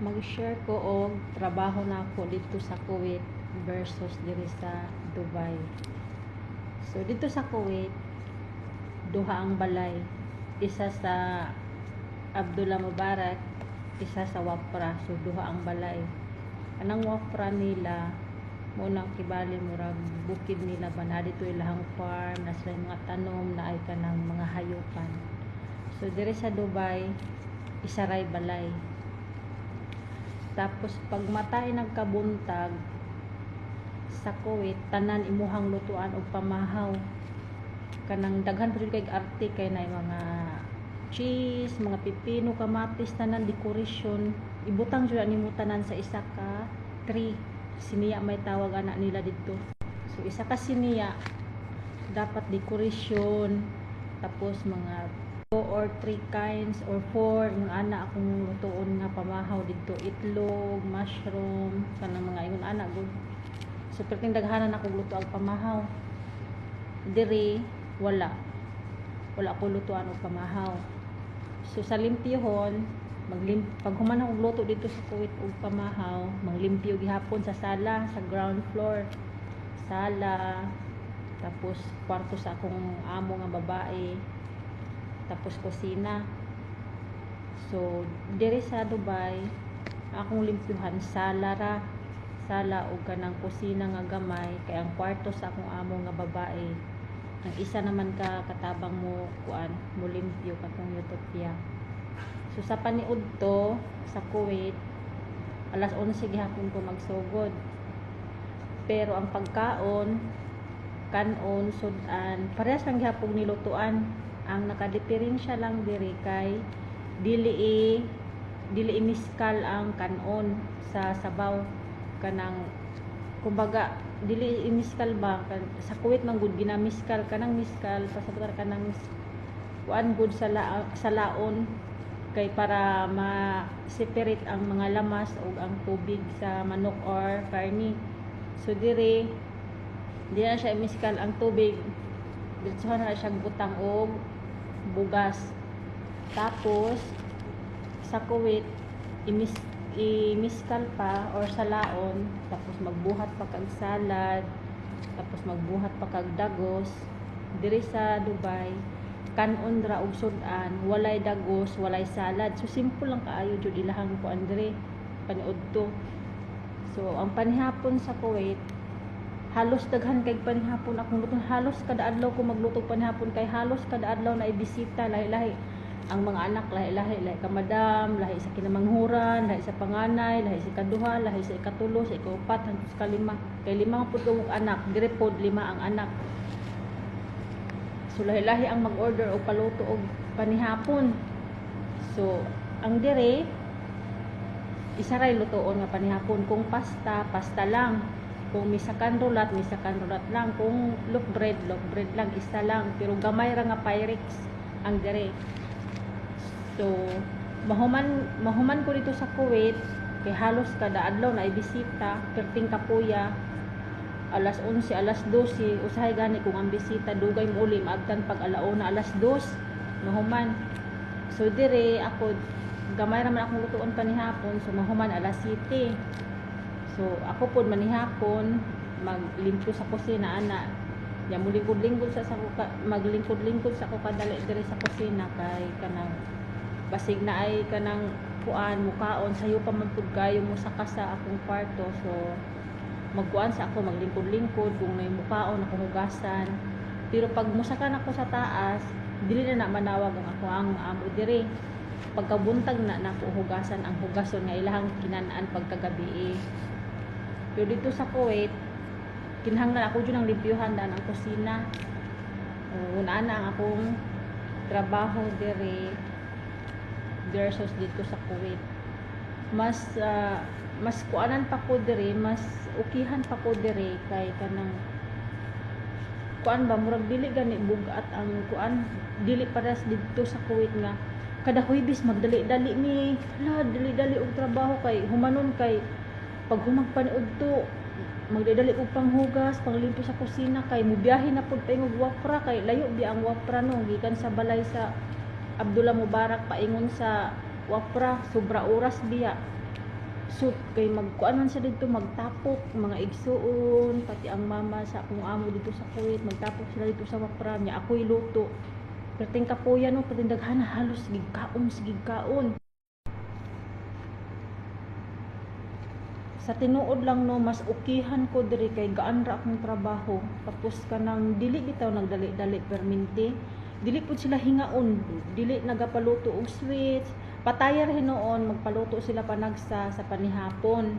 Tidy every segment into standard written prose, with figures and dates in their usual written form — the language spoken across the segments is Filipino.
Mag-share ko og trabaho na ako dito sa Kuwait versus diri sa Dubai. So dito sa Kuwait, duha ang balay. Isa sa Abdullah Mubarak, isa sa Wafra. So duha ang balay. Anang Wafra nila mo nang kibali murag bukid nila ba na dito ilahang farm na sila mga tanom na ay kanang mga hayupan. So diri sa Dubai, isa ray balay. Tapos pag matay nagkabuntag sa Kuwait, tanan imuhang lutuan og pamahaw. Kanang daghan pud kay arte kay nay mga cheese, mga pipino, kamatis, tanan decoration. Ibutang jud nimo tanan sa isa ka tree. Siniya may tawag anak nila dito. So isa ka siniya dapat decoration, tapos mga 2 or 3 kinds or 4 yung anak akong lutoon nga pamahaw dito, itlog, mushroom, kanang mga ingon anak gud. So perting daghanan ako luto ang pamahaw. Diri wala ko lutuan og pamahaw. So sa limpyahon, pag human og luto dito sa Kuwait og pamahaw, maglimpyo gihapon sa sala, sa ground floor, sala, tapos kwarto sa akong amo nga babae, tapos kusina. So diri sa Dubai, akong limpyuhan sala o kanang kusina nga gamay, kay ang kwarto sa akong amo nga babae, ang isa naman ka katabang mo kuan mo limpyo katong utopia. So sa paniud to sa Kuwait, alas 11 gihapon ko magsugod. Pero ang pagkaon, kanon, sudan, parehas lang gihapon nilutuan. Ang nakadiferensya lang diri kay dili miskal ang kanon sa sabaw, kanang kumbaga dili miskal ba sa Kuwait man gud ginamiskal, kanang miskal pasabutar kanang kuan gud sa laon kay para ma-separate ang mga lamas o ang tubig sa manok or karni. So di na siya miskal ang tubig, dito na siya butang og bugas. Tapos sa Kuwait imiskal pa or sa laon, tapos magbuhat pa kag salad, tapos magbuhat pa kag dagos. Diri sa Dubai, kanon ra og sudan, walay dagos, walay salad. So simple lang kaayo jud ilahang kuan diri paniud to. So ang panihapon sa Kuwait, halos daghan kay panihapon akong luto. Halos kada adlaw ko magluto panihapon kay halos kada adlaw na ibisita lahi-lahi ang mga anak, lahi ka madam, lahi sa kinamanghuran, lahi sa panganay, lahi sa ikaduha, lahi sa ikatulo, sa ikaupat, hangtod sa kalima. Kay 5 pud kong anak, dire pod 5 ang anak. So lahi-lahi ang mag-order o paluto og panihapon. So ang dire isa ray lutoon nga panihapon. Kung pasta lang. Kung misakan rulat lang. Kung loaf bread lang, isa lang. Pero gamay ra nga Pyrex ang dire. So mahuman ko dito sa Kuwait kay halos kada adlaw na ibisita, perting kapuya. Alas 11, alas 12, usahay gani kung ang bisita dugay mo uli maagtan pag alauna, alas 2 mahuman. So dire ako gamay ra man akong lutuon panihapon, so mahuman alas 7. So ako pod manihapon maglimpyo sa kusina ana. Ya mulingkod-lingkod sa maglingkod-lingkod sa ko kadali dire sa kusina kay kanang basig na ay kanang kuan mukaon sayo pa man pud kayo mo sa kasa akong kwarto. So magkuan sa ako maglingkod-lingkod kung may mukaon ako hugasan. Pero pag musakan ako sa taas, dili na manawag ang ako ang amo dire. Pagkabuntag na nako hugasan ang hugason nga ilahang kinanaan pagkagabi. Pero dito sa Kuwait, kinahanglan ako jud ang limpyuhan daan ang kusina. Una na ang akong trabaho dire versus dito sa Kuwait. Mas kuanan pa ko dire, mas ukihan pa ko dire kay kanang kuan ba murag dili gani bugat ang kuan, dili paras dito sa Kuwait nga kada Huwebes magdali-dali ni dali-dali og trabaho kay humanon kay pag humagpaniud to magdadali og panghugas, panglimpyo sa kusina kay mubiyahe na pud paingog Wafra kay layo bi ang Wafra no gikan sa balay sa Abdullah Mubarak paingon sa Wafra sobra oras biya. So kay magkuan man siya dito, magtapok mga igsuon, pati ang mama sa akong amo dito sa Kuwait, magtapok sila dito sa Wapra niya. Ako'y luto. Perting kapuyan no, perting daghan halos sigig kaon. Sa tinuod lang no, mas ukihan ko diri kay gaan ra akong trabaho. Tapos kanang dili bitaw nagdali-dali perminti. Dili pud sila hingaon, dili nagapaluto og sweets. Patayar hinoon magpaluto sila panagsa sa panihapon.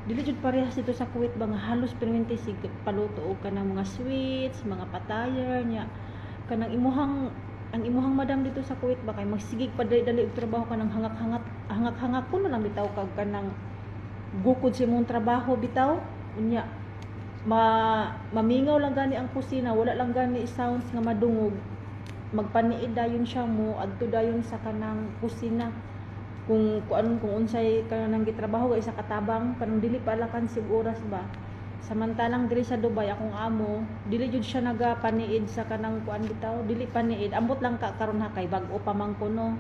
Dili jud parehas dito sa Kuwait ba nga halos perminti sig paluto og kanang mga sweets, mga patayar nya. Kanang ang imuhang madam dito sa Kuwait ba kay magsigig pa dali og trabaho kanang hangak-hangak ko na lang bitaw kag kanang gukod sa imong trabaho bitaw unya mamingaw lang gani ang kusina, wala lang gani sounds nga madungog, magpaniid dayon siya mo adto dayon sa kanang kusina kung unsay kanang gitrabaho sa katabang kanang dili pa alakan sig oras ba. Samantalang diri sa Dubai akong amo dili jud siya nagapaniid sa kanang kuan bitaw, dili paniid ambot lang ka karon ha kay bag-o pa man kuno.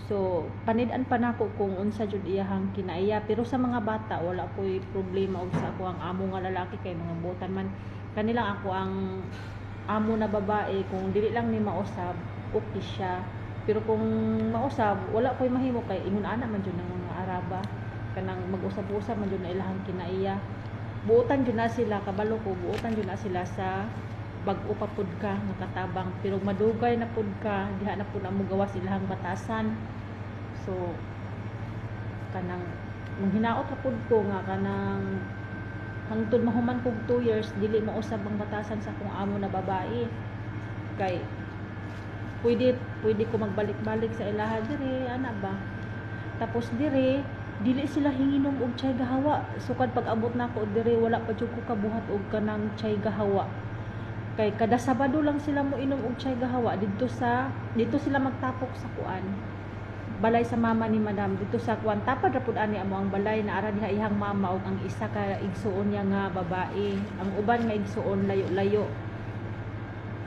So, panid-an pa nako kung unsa jud iyahang kinaiya, pero sa mga bata wala ko'y problema og sa ako ang amo nga lalaki kay mga botan man kanila ako ang amo na babae kung dili lang ni mausab okay siya, pero kung mausab wala ko'y mahimo kay ingon ana man jud ng mga Araba kanang mag-usab-usab man jud na ilahang kinaiya. Buotan jud na sila, kabalo ko buotan jud na sila sa bag-o pa pud ka nakatabang, pero madugay na pud ka diha na pud amo gawas ilahang batasan. So kanang nung hinaot ra pud ko nga kanang hangtod mahuman kog 2 years dili mausab ang batasan sa akong amo na babae kay pwede ko magbalik-balik sa ilaha dire ana ba. Tapos dire dili sila hinginom og chay gahawa, sukad pag abot nako dire wala pa jud ko kabuhat og kanang chay gahawa. Kay kada Sabado lang sila mo inom og chay gahawa dito sila magtapok sa kuan balay sa mama ni madam dito sa kuan tapad ra pud ani amo ang balay na ara diha ihang mama ug ang isa ka igsuon niya nga babae, ang uban nga igsuon layo-layo.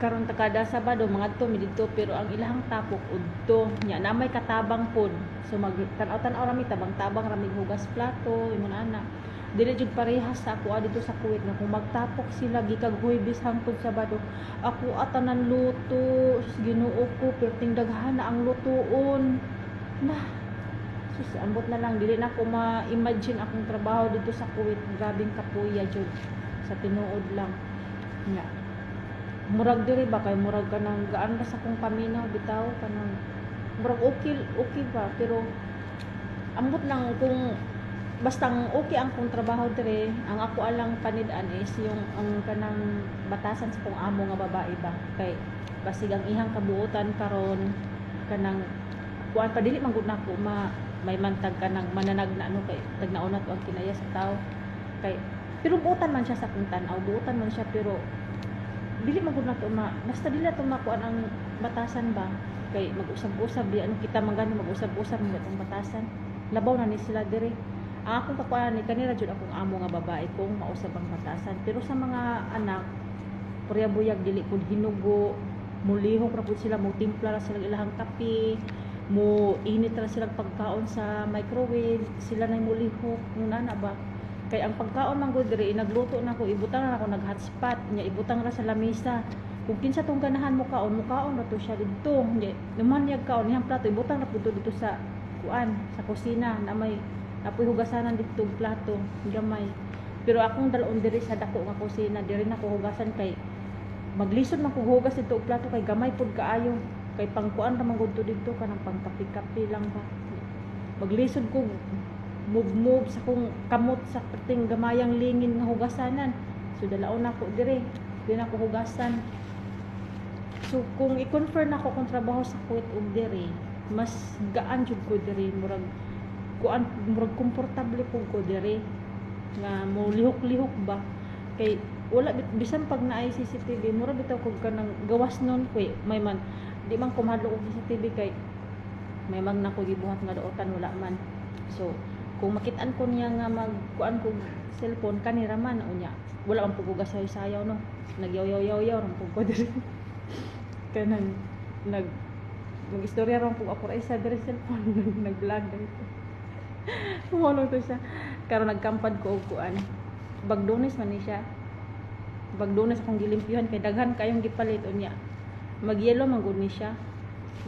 Karon ta kada Sabado mangadto mi dito pero ang ilahang tapok udto nya na may katabang pod, so magtan-aw ra mi tabang-tabang ra mi hugas plato ingon ana. Dili jud parehas sa ako dito sa Kuwait nga kung magtapok sila gikag Huwebes hangtod Sabado ako atanan luto Ginoo ko perting daghan na ang lutoon na sus ambot na lang dili na ko ma-imagine akong trabaho dito sa Kuwait, grabing kapuya jud sa tinuod lang nga murag diri ba kay murag kanang gaan ra sa kong paminaw bitaw kanang murag okay ba, pero ambot lang kung bastang okay ang kong trabaho dire, ang ako alang panid-an is yung ang kanang batasan sa kong amo nga babae ba kay basig ang ihang kabuotan karon kanang kuan pa dili man gud nako may mantag kanang mananag na ano kay tagnaon nato ang kinaya sa tao kay pero buotan man siya sa kong tan-aw, buotan man siya pero dili man gud nato basta dili nato makuan ang batasan ba kay mag-usab-usab di ano kita mangani mag-usab-usab ng atong batasan labaw na ni sila dire. Ang akong kakuan ni kanira jud akong amo nga babae kung mausab ang batasan, pero sa mga anak puryabuyag dili pud hinugo, mulihok ra pud sila, mo timpla ra sila ilahang kape, mo init ra silang pagkaon sa microwave, sila nay mulihok nana ba kay ang pagkaon man gud diri nagluto na ko ibutang na ako nag-hotspot nya ibutang ra sa lamesa kung kinsa tong ganahan mo kaon ra to siya didto nya naman yag kaon niyang plato ibutang ra pud dito sa kuan sa kusina na may apoy hugasanan dito plato gamay, pero akong dalon diri sa dako nga kusina diri na ko hugasan kay maglisod man ko hugas dito og plato kay gamay pud kaayo kay pangkuan ra man gud dito kanang pangkapi-kapi lang ba maglisod ko move sa kong kamot sa perting gamayang lingin nga hugasanan, so dalaon nako diri na ko hugasan. So kung i-confirm nako kung trabaho sa Kuwait og diri mas gaan jud ko diri, murag komportable ko diri nga mo lihok-lihok ba kay wala bisan pag naay CCTV mura bitaw kog kanang gawas nun ko may man di man ko mahadlok og CCTV kay may mag nako gibuhat nga daotan wala man, so kung makit-an ko niya nga magkuan ko cellphone kanira man unya wala man pug sayaw no nagyaw-yaw ram pug ko diri kanang mag-istorya ram pug ako ra isa diri cellphone nag-vlog dito. Kumano to siya. Karon nagkampad ko og kuan. Bagdones man ni siya. Bagdones akong gilimpyuhan kay daghan kayong gipalit unya. Magyelo man gud ni siya.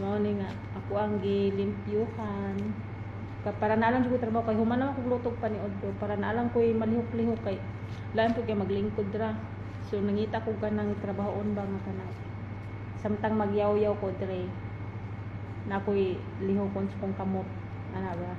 Mao ni nga ako ang gilimpyuhan. Para na lang ko trabaho kay human naman ko lutog pa ni Oddo para na lang ko'y malihok-lihok kay lain po kay maglingkod ra. So nangita ko ganang trabahoon ba nga kana. Samtang magyaw-yaw ko dire na ko'y lihokon sa kong kamot ana ba.